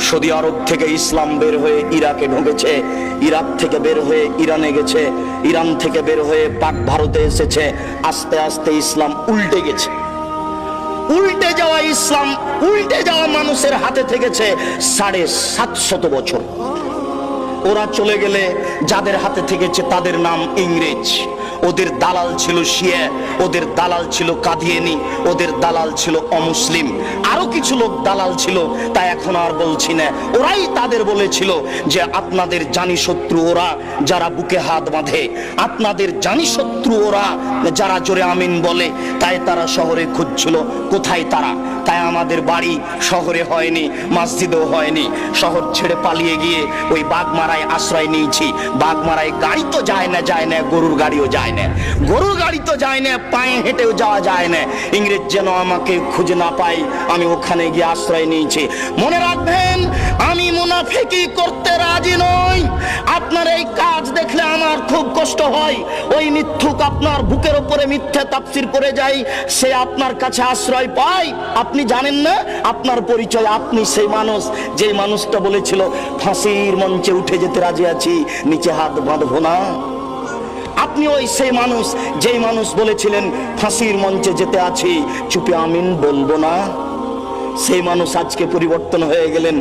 Saudi আরব থেকে ইসলাম বের হয়ে ইরাকে ঢুকেছে, ইরাক থেকে বের হয়ে ইরানে গেছে, ইরান থেকে বের হয়ে পাক ভারতে এসেছে। আস্তে আস্তে ইসলাম উল্টে গেছে। উল্টে যাওয়া ইসলাম, উল্টে যাওয়া মানুষের হাতে থেকেছে 750 বছর। ওরা চলে গেলে যাদের হাতে থেকেছে তাদের নাম ইংরেজ। ওদের দালাল ছিল শিয়া, ওদের দালাল ছিল কাদিয়ানি, ওদের দালাল ছিল অমুসলিম, আরো কিছু লোক দালাল ছিল, তাই এখন আর বলছি না। ওরাই তাদের বলেছিল যে আপনাদের জানি শত্রু ওরা যারা বুকে হাত বাঁধে, আপনাদের জানি শত্রু ওরা যারা জোরে আমিন বলে। তাই তারা শহরে খুঁজছিল কোথায় তারা। তাই আমাদের বাড়ি শহরে হয়নি, মসজিদেও হয়নি, শহর ছেড়ে পালিয়ে গিয়ে ওই বাগমারায় আশ্রয় নিয়েছি। বাগমারায় গাড়ি তো যায় না, গরুর গাড়িও যায় না, গরুর গাড়ি তো যায় না, পায়ে হেঁটেও যাওয়া যায় না। ইংরেজ যেন আমাকে খুঁজে না পাই, আমি ওখানে গিয়ে আশ্রয় নিয়েছি। মনে রাখবেন, আমি মুনাফিকি করতে রাজি নই। আপনার এই কাজ দেখলে আমার খুব কষ্ট হয়। ওই মিথ্যুক আপনার বুকের উপরে মিথ্যা তাফসীর করে যায়, সে আপনার কাছে আশ্রয় পায়। আপনি জানেন না আপনার পরিচয়। আপনি সেই মানুষ, যে মানুষটা বলেছিল ফাঁসির মঞ্চে উঠে যেতে রাজি আছি, নিচে হাত বাঁধবো না। আপনি ওই সেই মানুষ, যেই মানুষ বলেছিলেন ফাঁসির মঞ্চে যেতে আছি, চুপে আমিন বলবো না। সেই মানুষ আজকে পরিবর্তন হয়ে গেলেন।